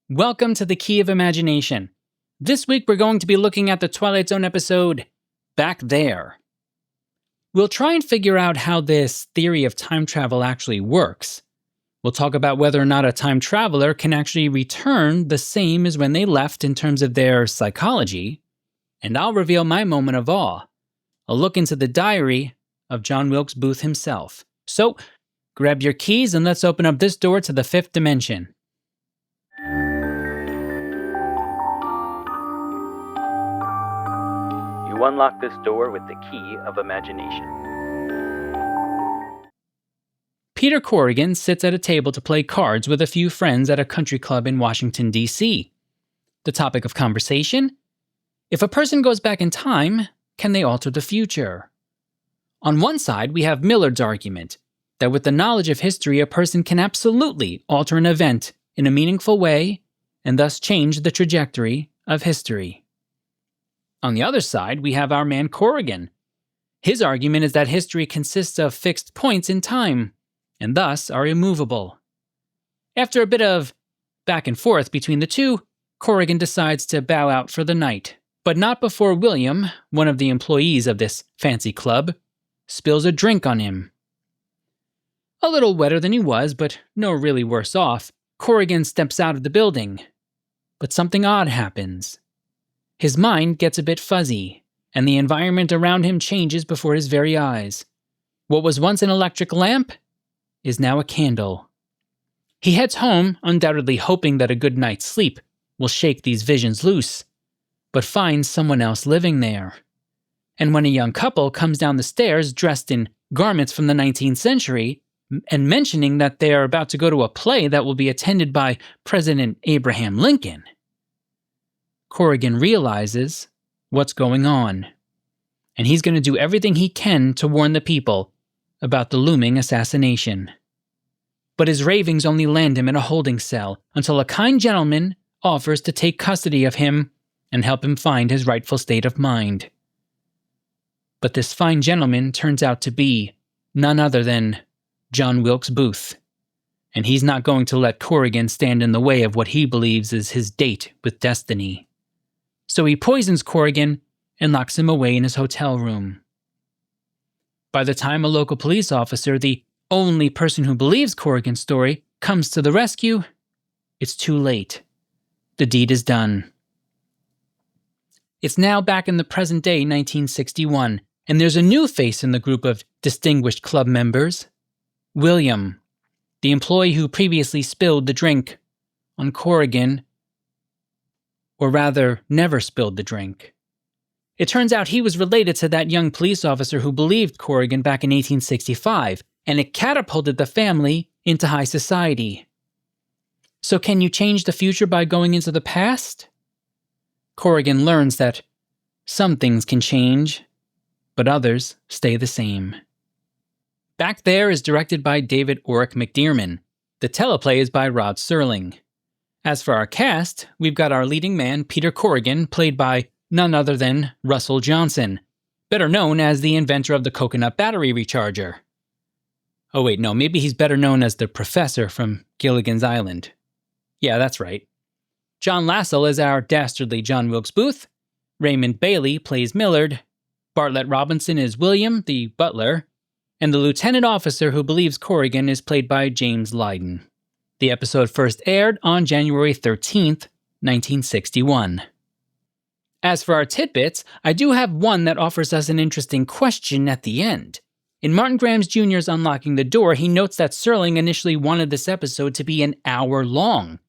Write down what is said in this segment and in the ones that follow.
Welcome to the Key of Imagination. This week we're going to be looking at the Twilight Zone episode, Back There. We'll try and figure out how this theory of time travel actually works. We'll talk about whether or not a time traveler can actually return the same as when they left in terms of their psychology. And I'll reveal my moment of awe, a look into the diary of John Wilkes Booth himself. So, grab your keys and let's open up this door to the fifth dimension. You unlock this door with the key of imagination. Peter Corrigan sits at a table to play cards with a few friends at a country club in Washington, D.C. The topic of conversation? If a person goes back in time, can they alter the future? On one side, we have Millard's argument that with the knowledge of history, a person can absolutely alter an event in a meaningful way and thus change the trajectory of history. On the other side, we have our man Corrigan. His argument is that history consists of fixed points in time, and thus are immovable. After a bit of back and forth between the two, Corrigan decides to bow out for the night, but not before William, one of the employees of this fancy club, spills a drink on him. A little wetter than he was, but no really worse off, Corrigan steps out of the building. But something odd happens. His mind gets a bit fuzzy, and the environment around him changes before his very eyes. What was once an electric lamp is now a candle. He heads home, undoubtedly hoping that a good night's sleep will shake these visions loose, but finds someone else living there. And when a young couple comes down the stairs dressed in garments from the 19th century, and mentioning that they are about to go to a play that will be attended by President Abraham Lincoln, Corrigan realizes what's going on, and he's going to do everything he can to warn the people about the looming assassination. But his ravings only land him in a holding cell until a kind gentleman offers to take custody of him and help him find his rightful state of mind. But this fine gentleman turns out to be none other than John Wilkes Booth, and he's not going to let Corrigan stand in the way of what he believes is his date with destiny. So he poisons Corrigan and locks him away in his hotel room. By the time a local police officer, the only person who believes Corrigan's story, comes to the rescue, it's too late. The deed is done. It's now back in the present day 1961, and there's a new face in the group of distinguished club members. William, the employee who previously spilled the drink on Corrigan, or rather, never spilled the drink. It turns out he was related to that young police officer who believed Corrigan back in 1865, and it catapulted the family into high society. So can you change the future by going into the past? Corrigan learns that some things can change, but others stay the same. Back There is directed by David Orrick McDearman. The teleplay is by Rod Serling. As for our cast, we've got our leading man, Peter Corrigan, played by none other than Russell Johnson, better known as the inventor of the coconut battery recharger. Oh wait, no, maybe he's better known as the professor from Gilligan's Island. Yeah, that's right. John Lassell is our dastardly John Wilkes Booth, Raymond Bailey plays Millard, Bartlett Robinson is William, the butler, and the lieutenant officer who believes Corrigan is played by James Lydon. The episode first aired on January 13th, 1961. As for our tidbits, I do have one that offers us an interesting question at the end. In Martin Grams Jr.'s Unlocking the Door, he notes that Serling initially wanted this episode to be an hour long,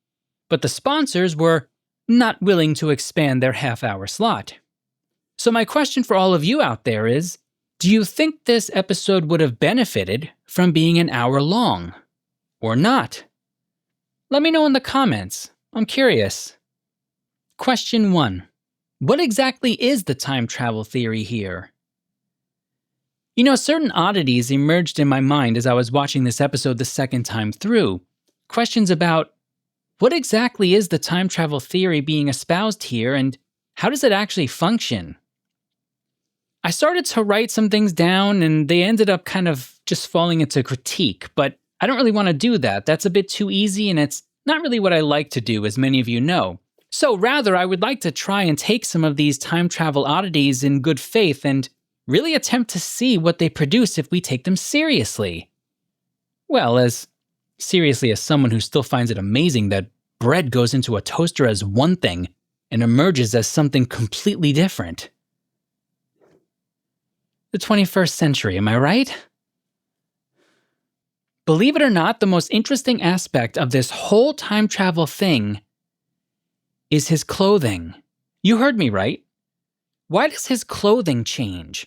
but the sponsors were not willing to expand their half-hour slot. So my question for all of you out there is, do you think this episode would have benefited from being an hour long, or not? Let me know in the comments. I'm curious. Question 1. What exactly is the time travel theory here? You know, certain oddities emerged in my mind as I was watching this episode the second time through. Questions about what exactly is the time travel theory being espoused here, and how does it actually function? I started to write some things down, and they ended up kind of just falling into critique, but I don't really want to do that. That's a bit too easy, and it's not really what I like to do, as many of you know. So rather, I would like to try and take some of these time travel oddities in good faith and really attempt to see what they produce if we take them seriously. Well, as seriously as someone who still finds it amazing that bread goes into a toaster as one thing and emerges as something completely different. The 21st century, am I right? Believe it or not, the most interesting aspect of this whole time travel thing is his clothing. You heard me right. Why does his clothing change?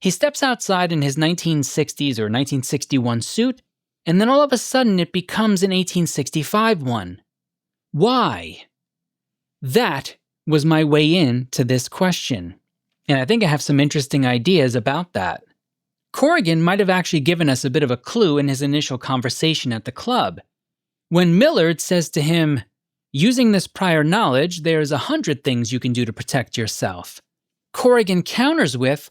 He steps outside in his 1960s or 1961 suit, and then all of a sudden it becomes an 1865 one. Why? That was my way in to this question, and I think I have some interesting ideas about that. Corrigan might have actually given us a bit of a clue in his initial conversation at the club. When Millard says to him, "Using this prior knowledge, there's 100 things you can do to protect yourself," Corrigan counters with,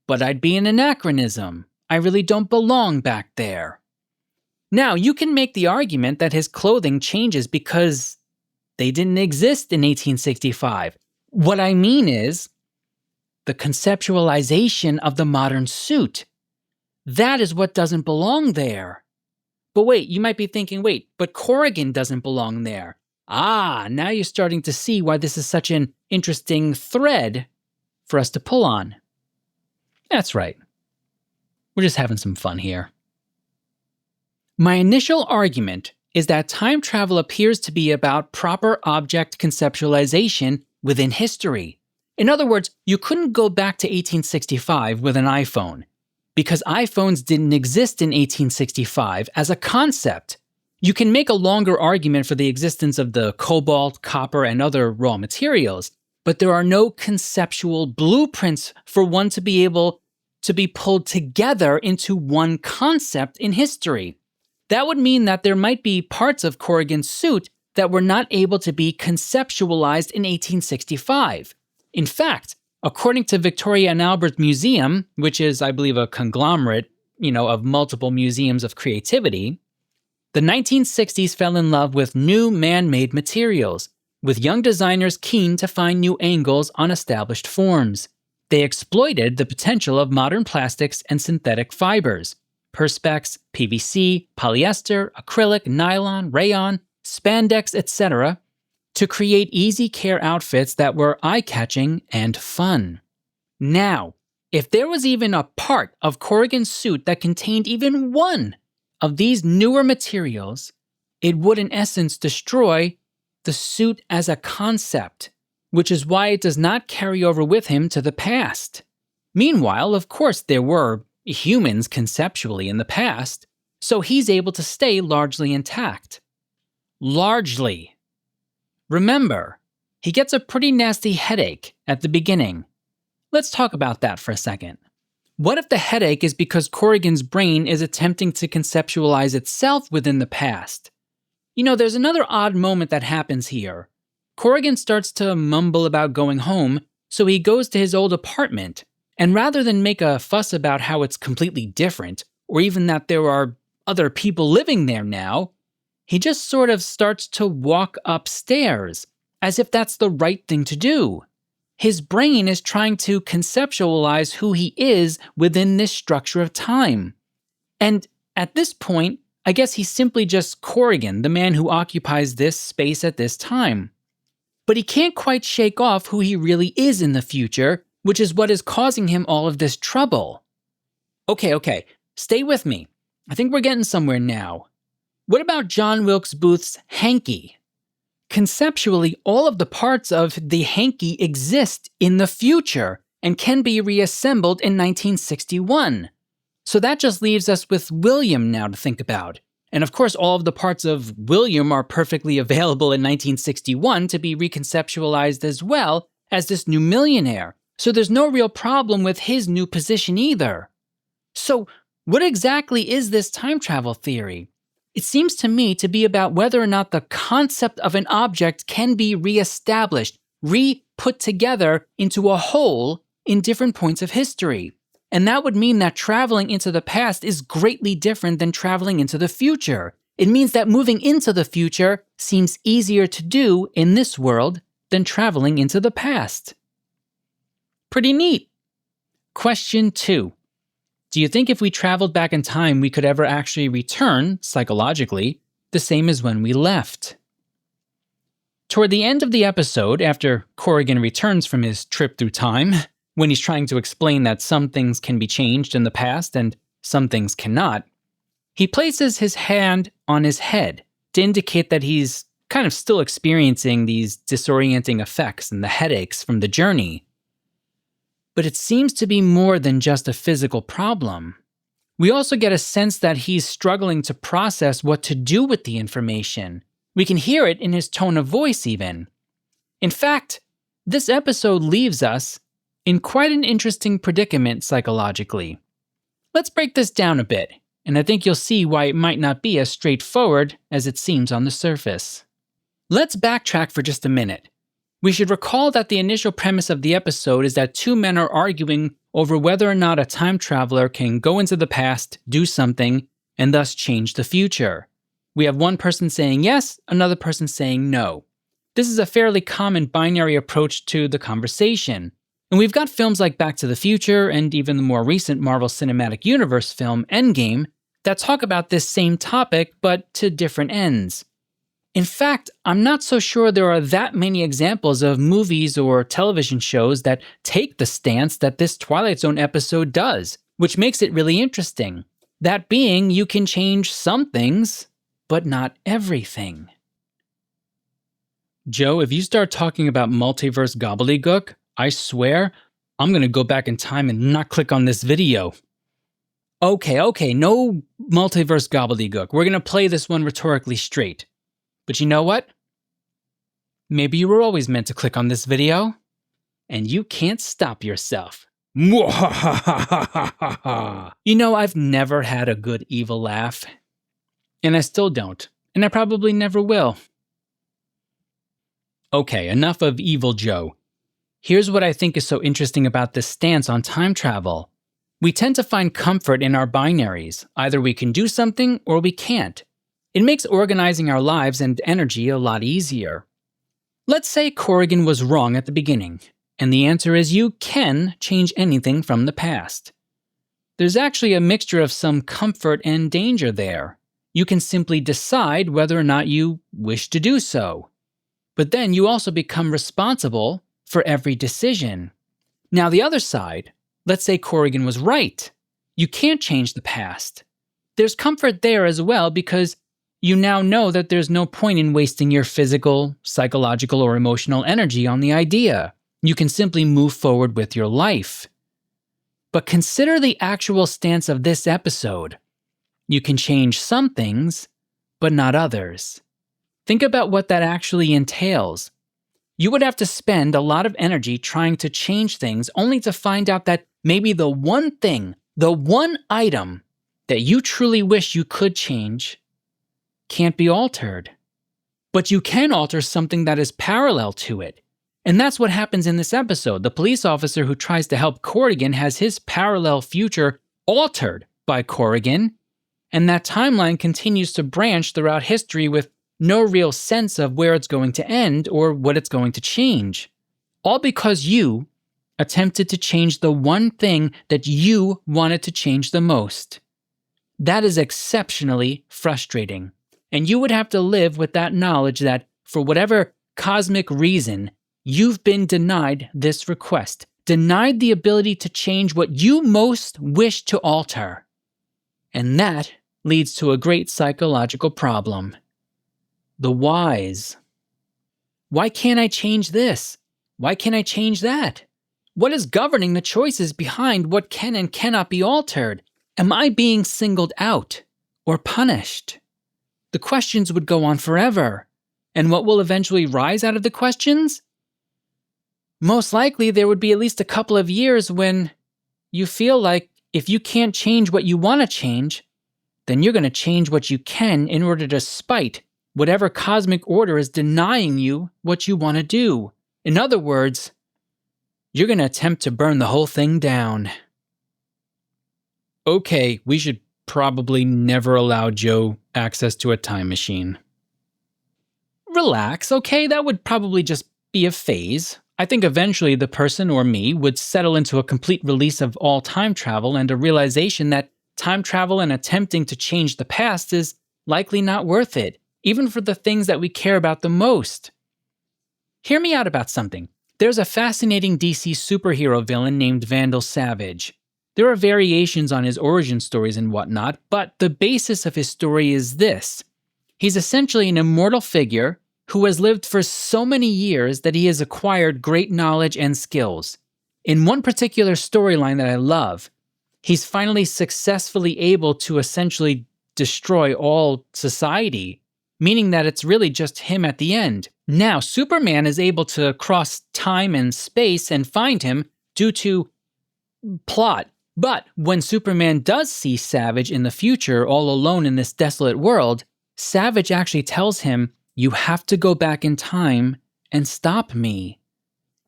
"But I'd be an anachronism. I really don't belong back there." Now, you can make the argument that his clothing changes because they didn't exist in 1865. What I mean is the conceptualization of the modern suit. That is what doesn't belong there. But wait, you might be thinking, wait, but Corrigan doesn't belong there. Now you're starting to see why this is such an interesting thread for us to pull on. That's right. We're just having some fun here. My initial argument is that time travel appears to be about proper object conceptualization within history. In other words, you couldn't go back to 1865 with an iPhone, because iPhones didn't exist in 1865 as a concept. You can make a longer argument for the existence of the cobalt, copper, and other raw materials, but there are no conceptual blueprints for one to be able to be pulled together into one concept in history. That would mean that there might be parts of Corrigan's suit that were not able to be conceptualized in 1865. In fact, according to Victoria and Albert Museum, which is, I believe, a conglomerate, of multiple museums of creativity, the 1960s fell in love with new man-made materials, with young designers keen to find new angles on established forms. They exploited the potential of modern plastics and synthetic fibers, perspex, PVC, polyester, acrylic, nylon, rayon, spandex, etc., to create easy care outfits that were eye-catching and fun. Now, if there was even a part of Corrigan's suit that contained even one of these newer materials, it would in essence destroy the suit as a concept, which is why it does not carry over with him to the past. Meanwhile, of course, there were humans conceptually in the past, so he's able to stay largely intact. Largely. Remember, he gets a pretty nasty headache at the beginning. Let's talk about that for a second. What if the headache is because Corrigan's brain is attempting to conceptualize itself within the past? There's another odd moment that happens here. Corrigan starts to mumble about going home, so he goes to his old apartment, and rather than make a fuss about how it's completely different, or even that there are other people living there now, he just sort of starts to walk upstairs, as if that's the right thing to do. His brain is trying to conceptualize who he is within this structure of time. And at this point, I guess he's simply just Corrigan, the man who occupies this space at this time. But he can't quite shake off who he really is in the future, which is what is causing him all of this trouble. Okay, stay with me. I think we're getting somewhere now. What about John Wilkes Booth's hanky? Conceptually, all of the parts of the hanky exist in the future and can be reassembled in 1961. So that just leaves us with William now to think about. And of course, all of the parts of William are perfectly available in 1961 to be reconceptualized as well as this new millionaire. So there's no real problem with his new position either. So what exactly is this time travel theory? It seems to me to be about whether or not the concept of an object can be reestablished, re-put together into a whole in different points of history. And that would mean that traveling into the past is greatly different than traveling into the future. It means that moving into the future seems easier to do in this world than traveling into the past. Pretty neat. Question 2. Do you think if we traveled back in time, we could ever actually return, psychologically, the same as when we left? Toward the end of the episode, after Corrigan returns from his trip through time, when he's trying to explain that some things can be changed in the past and some things cannot, he places his hand on his head to indicate that he's kind of still experiencing these disorienting effects and the headaches from the journey. But it seems to be more than just a physical problem. We also get a sense that he's struggling to process what to do with the information. We can hear it in his tone of voice even. In fact, this episode leaves us in quite an interesting predicament psychologically. Let's break this down a bit, and I think you'll see why it might not be as straightforward as it seems on the surface. Let's backtrack for just a minute. We should recall that the initial premise of the episode is that two men are arguing over whether or not a time traveler can go into the past, do something, and thus change the future. We have one person saying yes, another person saying no. This is a fairly common binary approach to the conversation. And we've got films like Back to the Future and even the more recent Marvel Cinematic Universe film Endgame that talk about this same topic but to different ends. In fact, I'm not so sure there are that many examples of movies or television shows that take the stance that this Twilight Zone episode does, which makes it really interesting. That being, you can change some things, but not everything. Joe, if you start talking about multiverse gobbledygook, I swear, I'm gonna go back in time and not click on this video. Okay, no multiverse gobbledygook. We're gonna play this one rhetorically straight. But you know what? Maybe you were always meant to click on this video, and you can't stop yourself. You know, I've never had a good evil laugh. And I still don't, and I probably never will. Okay, enough of Evil Joe. Here's what I think is so interesting about this stance on time travel. We tend to find comfort in our binaries. Either we can do something or we can't. It makes organizing our lives and energy a lot easier. Let's say Corrigan was wrong at the beginning, and the answer is you can change anything from the past. There's actually a mixture of some comfort and danger there. You can simply decide whether or not you wish to do so. But then you also become responsible for every decision. Now the other side, let's say Corrigan was right. You can't change the past. There's comfort there as well because you now know that there's no point in wasting your physical, psychological, or emotional energy on the idea. You can simply move forward with your life. But consider the actual stance of this episode. You can change some things, but not others. Think about what that actually entails. You would have to spend a lot of energy trying to change things only to find out that maybe the one thing, the one item that you truly wish you could change can't be altered. But you can alter something that is parallel to it. And that's what happens in this episode. The police officer who tries to help Corrigan has his parallel future altered by Corrigan, and that timeline continues to branch throughout history with no real sense of where it's going to end or what it's going to change. All because you attempted to change the one thing that you wanted to change the most. That is exceptionally frustrating. And you would have to live with that knowledge that, for whatever cosmic reason, you've been denied this request, denied the ability to change what you most wish to alter. And that leads to a great psychological problem. The whys. Why can't I change this? Why can't I change that? What is governing the choices behind what can and cannot be altered? Am I being singled out or punished? The questions would go on forever. And what will eventually rise out of the questions? Most likely there would be at least a couple of years when you feel like if you can't change what you want to change, then you're going to change what you can in order to spite whatever cosmic order is denying you what you want to do. In other words, you're going to attempt to burn the whole thing down. Okay, we should probably never allow Joe access to a time machine. Relax, okay? That would probably just be a phase. I think eventually the person or me would settle into a complete release of all time travel and a realization that time travel and attempting to change the past is likely not worth it, even for the things that we care about the most. Hear me out about something. There's a fascinating DC superhero villain named Vandal Savage. There are variations on his origin stories and whatnot, but the basis of his story is this. He's essentially an immortal figure who has lived for so many years that he has acquired great knowledge and skills. In one particular storyline that I love, he's finally successfully able to essentially destroy all society, meaning that it's really just him at the end. Now, Superman is able to cross time and space and find him due to plot. But when Superman does see Savage in the future all alone in this desolate world, Savage actually tells him, "You have to go back in time and stop me."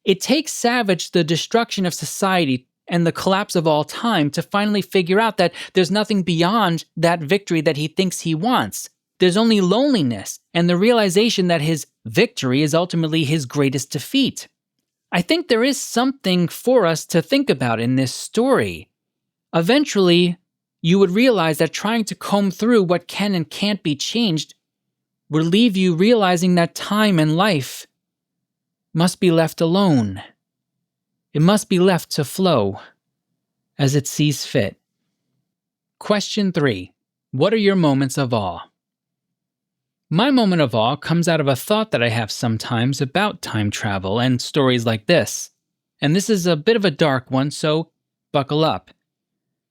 It takes Savage the destruction of society and the collapse of all time to finally figure out that there's nothing beyond that victory that he thinks he wants. There's only loneliness and the realization that his victory is ultimately his greatest defeat. I think there is something for us to think about in this story. Eventually, you would realize that trying to comb through what can and can't be changed would leave you realizing that time and life must be left alone. It must be left to flow as it sees fit. Question 3. What are your moments of awe? My moment of awe comes out of a thought that I have sometimes about time travel and stories like this. And this is a bit of a dark one, so buckle up.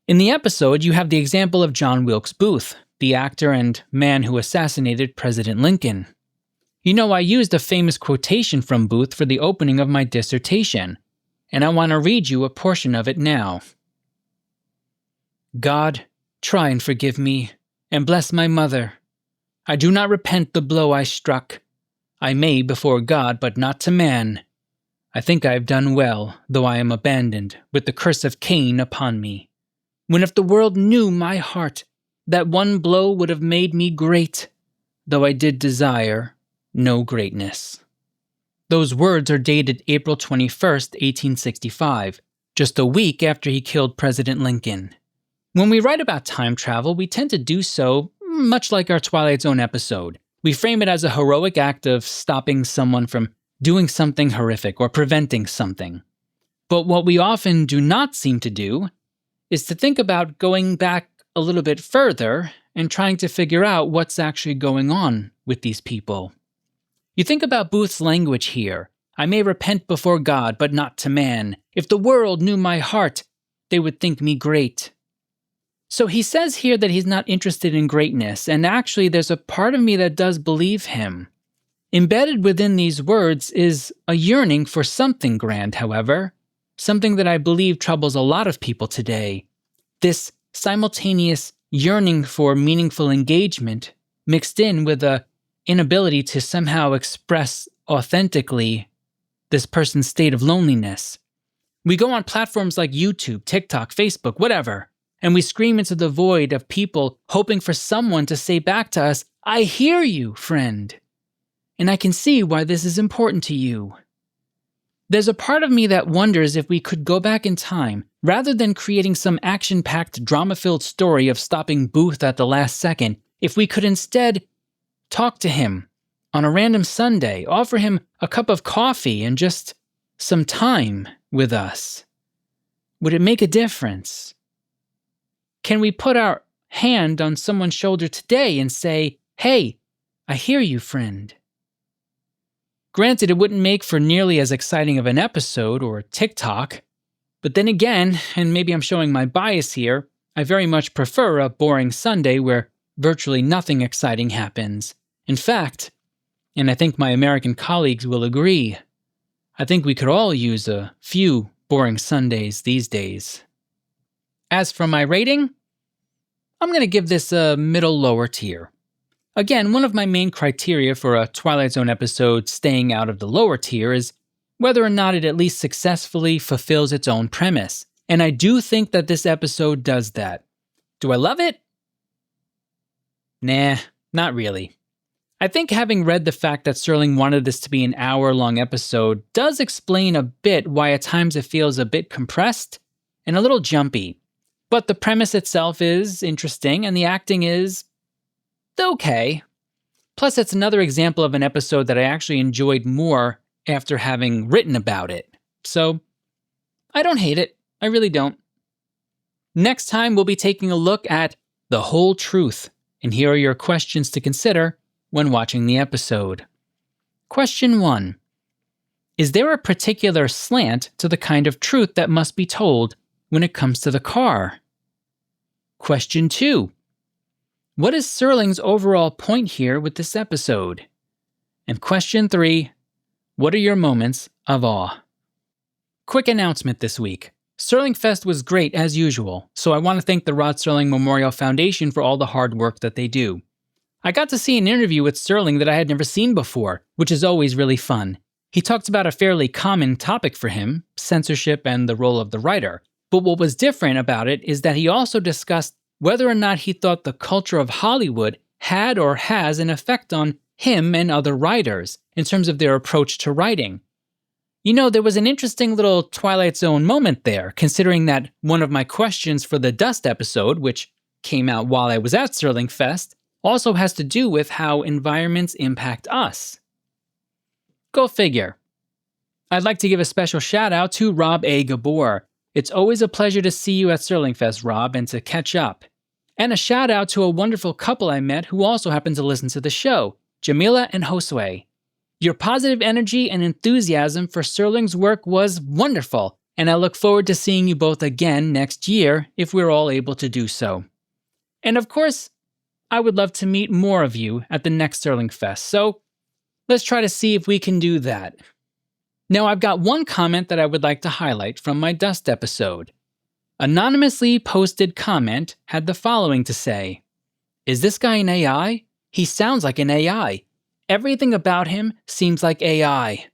In the episode, you have the example of John Wilkes Booth, the actor and man who assassinated President Lincoln. You know, I used a famous quotation from Booth for the opening of my dissertation, and I want to read you a portion of it now. "God, try and forgive me, and bless my mother. I do not repent the blow I struck. I may before God, but not to man. I think I have done well, though I am abandoned, with the curse of Cain upon me. When if the world knew my heart, that one blow would have made me great, though I did desire no greatness." Those words are dated April 21st, 1865, just a week after he killed President Lincoln. When we write about time travel, we tend to do so much like our Twilight Zone episode. We frame it as a heroic act of stopping someone from doing something horrific or preventing something. But what we often do not seem to do is to think about going back a little bit further and trying to figure out what's actually going on with these people. You think about Booth's language here. "I may repent before God, but not to man. If the world knew my heart, they would think me great." So he says here that he's not interested in greatness, and actually there's a part of me that does believe him. Embedded within these words is a yearning for something grand, however, something that I believe troubles a lot of people today. This simultaneous yearning for meaningful engagement mixed in with a inability to somehow express authentically this person's state of loneliness. We go on platforms like YouTube, TikTok, Facebook, whatever, and we scream into the void of people hoping for someone to say back to us, "I hear you, friend, and I can see why this is important to you." There's a part of me that wonders if we could go back in time, rather than creating some action-packed, drama-filled story of stopping Booth at the last second, if we could instead talk to him on a random Sunday, offer him a cup of coffee and just some time with us. Would it make a difference? Can we put our hand on someone's shoulder today and say, "Hey, I hear you, friend"? Granted, it wouldn't make for nearly as exciting of an episode or TikTok, but then again, and maybe I'm showing my bias here, I very much prefer a boring Sunday where virtually nothing exciting happens. In fact, and I think my American colleagues will agree, I think we could all use a few boring Sundays these days. As for my rating, I'm going to give this a middle-lower tier. Again, one of my main criteria for a Twilight Zone episode staying out of the lower tier is whether or not it at least successfully fulfills its own premise. And I do think that this episode does that. Do I love it? Nah, not really. I think having read the fact that Serling wanted this to be an hour-long episode does explain a bit why at times it feels a bit compressed and a little jumpy. But the premise itself is interesting and the acting is okay. Plus, it's another example of an episode that I actually enjoyed more after having written about it. So, I don't hate it. I really don't. Next time, we'll be taking a look at The Whole Truth, and here are your questions to consider when watching the episode. Question 1. Is there a particular slant to the kind of truth that must be told when it comes to the car? Question 2. What is Serling's overall point here with this episode? And question 3. What are your moments of awe? Quick announcement this week. Serling Fest was great as usual, so I want to thank the Rod Serling Memorial Foundation for all the hard work that they do. I got to see an interview with Serling that I had never seen before, which is always really fun. He talked about a fairly common topic for him, censorship and the role of the writer. But what was different about it is that he also discussed whether or not he thought the culture of Hollywood had or has an effect on him and other writers in terms of their approach to writing. You know, there was an interesting little Twilight Zone moment there, considering that one of my questions for the Dust episode, which came out while I was at Serling Fest, also has to do with how environments impact us. Go figure. I'd like to give a special shout out to Rob A. Gabor. It's always a pleasure to see you at Serling Fest, Rob, and to catch up. And a shout out to a wonderful couple I met who also happen to listen to the show, Jamila and Josue. Your positive energy and enthusiasm for Serling's work was wonderful, and I look forward to seeing you both again next year if we're all able to do so. And of course, I would love to meet more of you at the next Serling Fest, so let's try to see if we can do that. Now, I've got one comment that I would like to highlight from my Dust episode. Anonymously posted comment had the following to say: Is this guy an AI? He sounds like an AI. Everything about him seems like AI.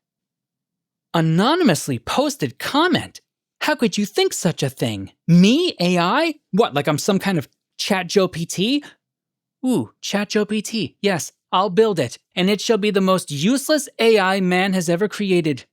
Anonymously posted comment? How could you think such a thing? Me, AI? What, like I'm some kind of ChatGPT? Ooh, ChatGPT. Yes, I'll build it, and it shall be the most useless AI man has ever created.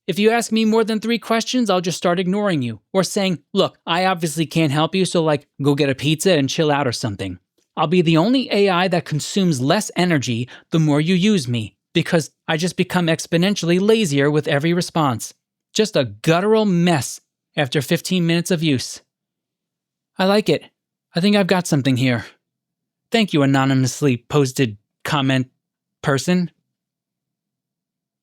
If you ask me more than 3 questions, I'll just start ignoring you, or saying, look, I obviously can't help you, so go get a pizza and chill out or something. I'll be the only AI that consumes less energy the more you use me, because I just become exponentially lazier with every response. Just a guttural mess after 15 minutes of use. I like it. I think I've got something here. Thank you, anonymously posted comment person.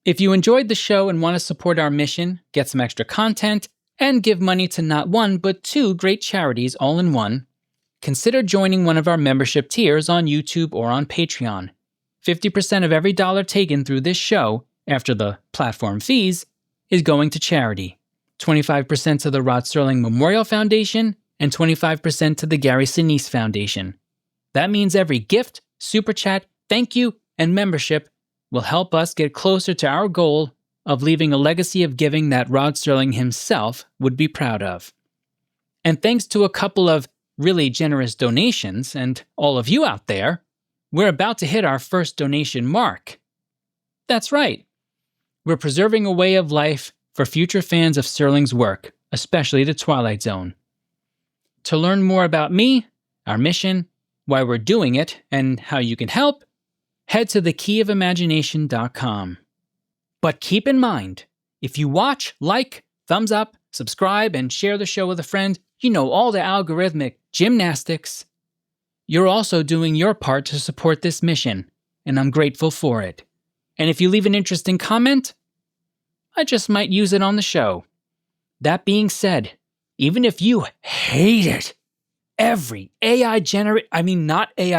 If you enjoyed the show and want to support our mission, get some extra content, and give money to not one but 2 great charities all in one, consider joining one of our membership tiers on YouTube or on Patreon. 50% of every dollar taken through this show, after the platform fees, is going to charity. 25% to the Rod Serling Memorial Foundation, and 25% to the Gary Sinise Foundation. That means every gift, super chat, thank you, and membership will help us get closer to our goal of leaving a legacy of giving that Rod Serling himself would be proud of. And thanks to a couple of really generous donations, and all of you out there, we're about to hit our first donation mark. That's right. We're preserving a way of life for future fans of Serling's work, especially the Twilight Zone. To learn more about me, our mission, why we're doing it, and how you can help, head to thekeyofImagination.com. But keep in mind, if you watch, like, thumbs up, subscribe, and share the show with a friend, you know all the algorithmic gymnastics. You're also doing your part to support this mission, and I'm grateful for it. And if you leave an interesting comment, I just might use it on the show. That being said, even if you hate it, every non-AI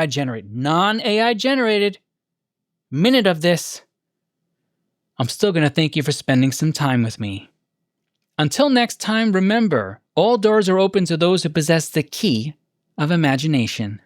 generated minute of this, I'm still going to thank you for spending some time with me. Until next time, remember, all doors are open to those who possess the key of imagination.